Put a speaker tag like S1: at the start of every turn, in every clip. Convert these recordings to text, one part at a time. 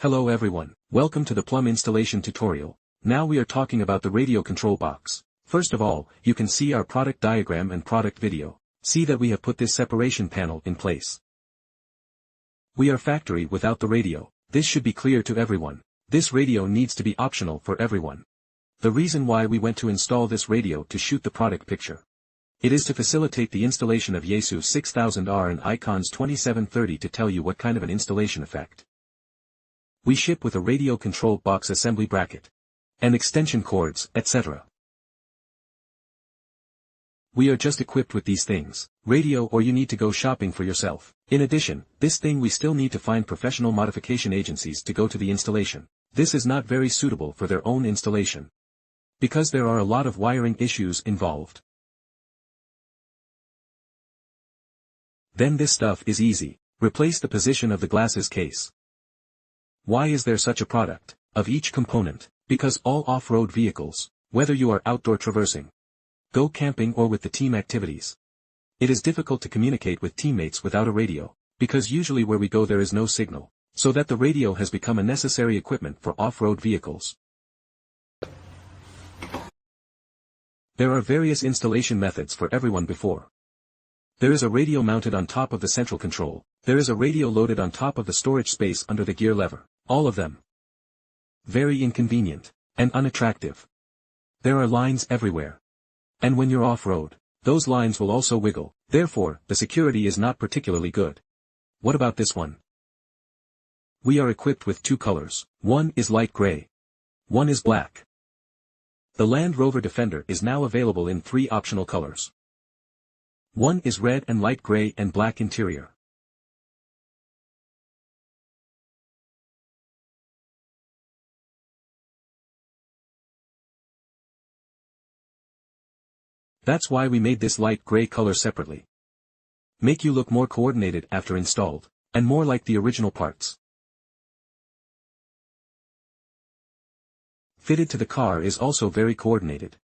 S1: Hello everyone, welcome to the PLUMB installation tutorial. Now we are talking about the radio control box. First of all, you can see our product diagram and product video. See that we have put this separation panel in place. We are factory without the radio. This should be clear to everyone. This radio needs to be optional for everyone. The reason why we went to install this radio to shoot the product picture. It is to facilitate the installation of Yaesu 6000R and Icons 2730 to tell you what kind of an installation effect. We ship with a radio control box assembly bracket. And extension cords, etc. We are just equipped with these things, radio or you need to go shopping for yourself. In addition, this thing we still need to find professional modification agencies to go to the installation. This is not very suitable for their own installation. Because there are a lot of wiring issues involved. Then this stuff is easy. Replace the position of the glasses case. Why is there such a product, of each component? Because all off-road vehicles, whether you are outdoor traversing, go camping or with the team activities. It is difficult to communicate with teammates without a radio, because usually where we go there is no signal, so that the radio has become a necessary equipment for off-road vehicles. There are various installation methods for everyone before. There is a radio mounted on top of the central control, there is a radio loaded on top of the storage space under the gear lever. All of them very inconvenient and unattractive. There are lines everywhere. And when you're off-road, those lines will also wiggle, therefore, the security is not particularly good. What about this one? We are equipped with two colors, one is light gray. One is black. The Land Rover Defender is now available in three optional colors. One is red and light gray and black interior. That's why we made this light gray color separately. Make you look more coordinated after installed, and more like the original parts. Fitted to the car is also very coordinated.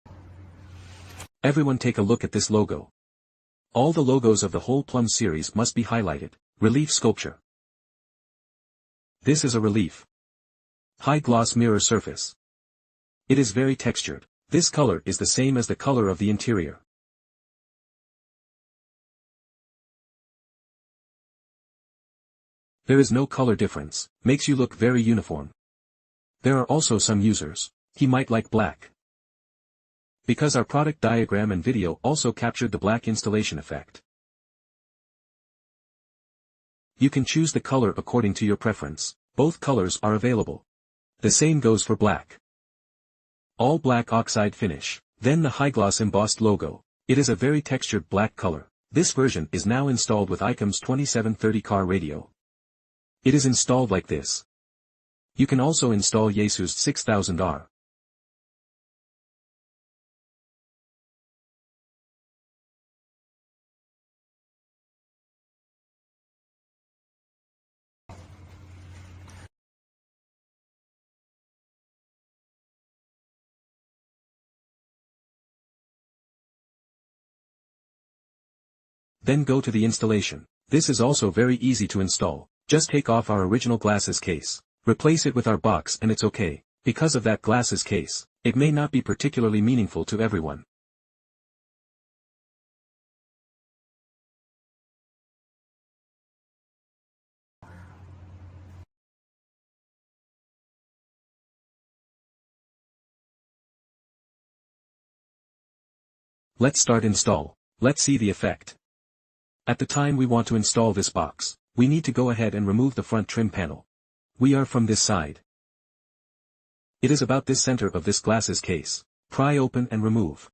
S1: Everyone take a look at this logo. All the logos of the whole PLUMB series must be highlighted. Relief sculpture. This is a relief. High gloss mirror surface. It is very textured. This color is the same as the color of the interior. There is no color difference, makes you look very uniform. There are also some users, he might like black. Because our product diagram and video also captured the black installation effect. You can choose the color according to your preference, both colors are available. The same goes for black. All black oxide finish, then the high gloss embossed logo. It is a very textured black color. This version is now installed with Icons 2730 car radio. It is installed like this. You can also install Yaesu's 6000R. Then go to the installation. This is also very easy to install. Just take off our original glasses case. Replace it with our box and it's okay. Because of that glasses case, it may not be particularly meaningful to everyone. Let's start install. Let's see the effect. At the time we want to install this box, we need to go ahead and remove the front trim panel. We are from this side. It is about this center of this glasses case. Pry open and remove.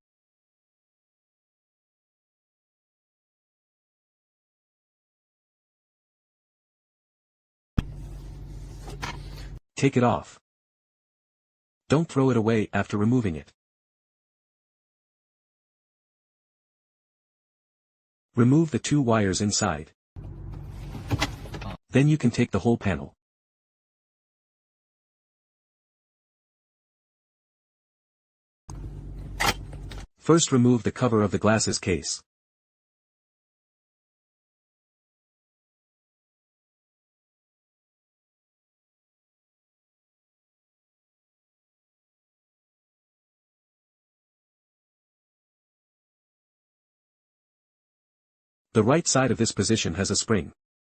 S1: Take it off. Don't throw it away after removing it. Remove the two wires inside. Then you can take the whole panel. First remove the cover of the glasses case. The right side of this position has a spring.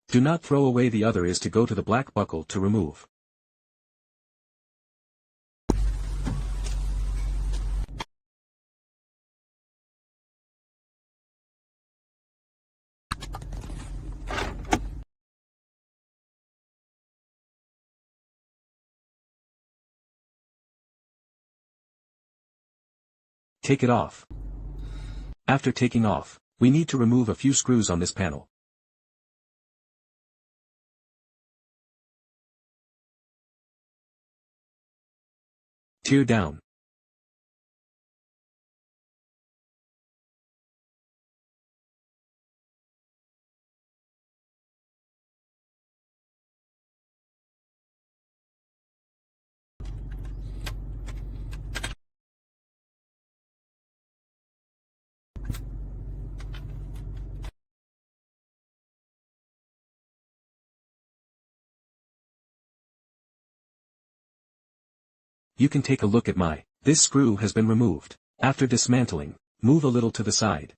S1: Do not throw away the other is to go to the black buckle to remove. Take it off. After taking off, we need to remove a few screws on this panel. Tear down. You can take a look at this screw has been removed. After dismantling, move a little to the side.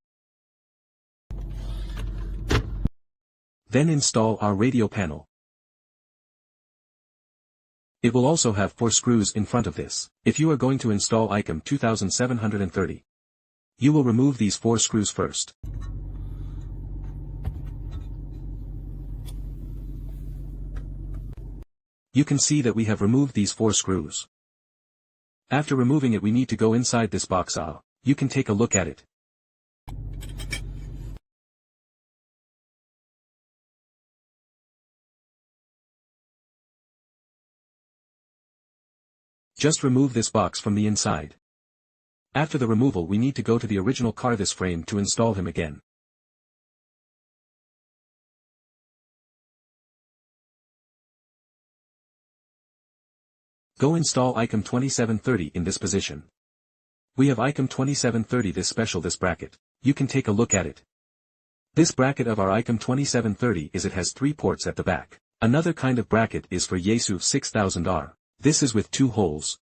S1: Then install our radio panel. It will also have 4 screws in front of this. If you are going to install ICOM 2730, you will remove these 4 screws first. You can see that we have removed these 4 screws. After removing it we need to go inside this box. You can take a look at it. Just remove this box from the inside. After the removal we need to go to the original car this frame to install him again. Go install ICOM 2730 in this position. We have ICOM 2730 this bracket. You can take a look at it. This bracket of our ICOM 2730 is it has 3 ports at the back. Another kind of bracket is for Yaesu 6000R. This is with 2 holes.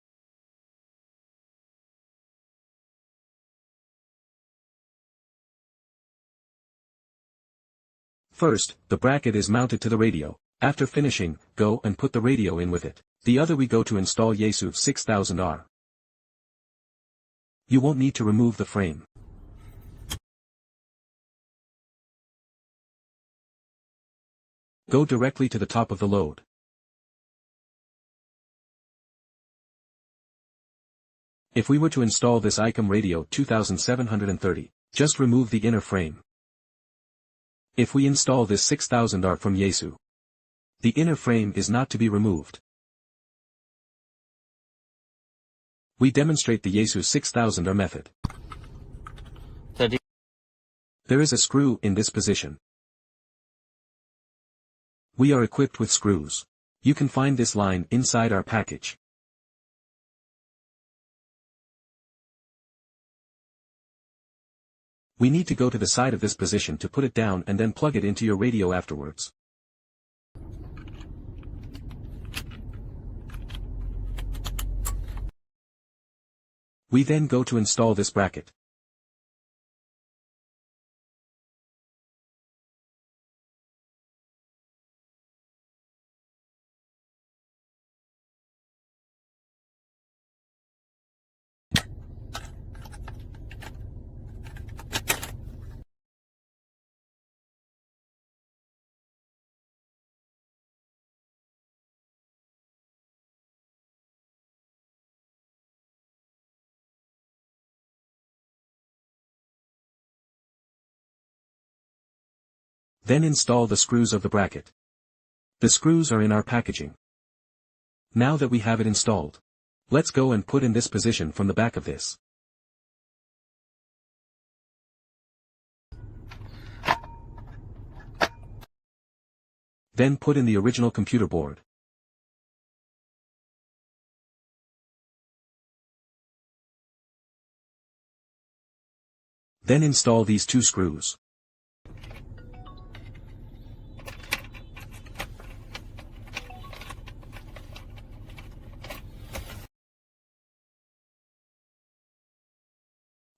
S1: First, the bracket is mounted to the radio. After finishing, go and put the radio in with it. The other we go to install Yaesu 6000R. You won't need to remove the frame. Go directly to the top of the load. If we were to install this ICOM radio 2730, just remove the inner frame. If we install this 6000R from Yaesu, the inner frame is not to be removed. We demonstrate the Yaesu 6000R method. There is a screw in this position. We are equipped with screws. You can find this line inside our package. We need to go to the side of this position to put it down and then plug it into your radio afterwards. We then go to install this bracket. Then install the screws of the bracket. The screws are in our packaging. Now that we have it installed, let's go and put in this position from the back of this. Then put in the original computer board. Then install these 2 screws.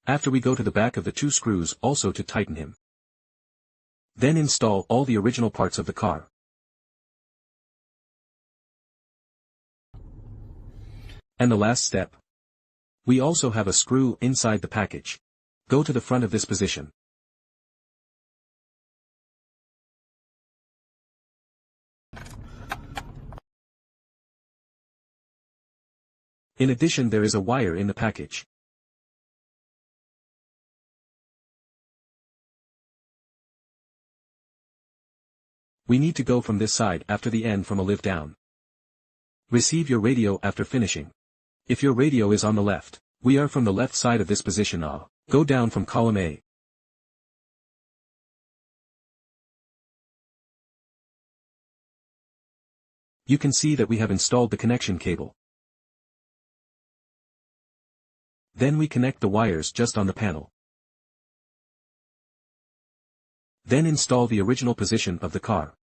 S1: After we go to the back of the 2 screws also to tighten him. Then install all the original parts of the car. And the last step. We also have a screw inside the package. Go to the front of this position. In addition, there is a wire in the package. We need to go from this side after the end from a live down. Receive your radio after finishing. If your radio is on the left, we are from the left side of this position. Go down from column A. You can see that we have installed the connection cable. Then we connect the wires just on the panel. Then install the original position of the car.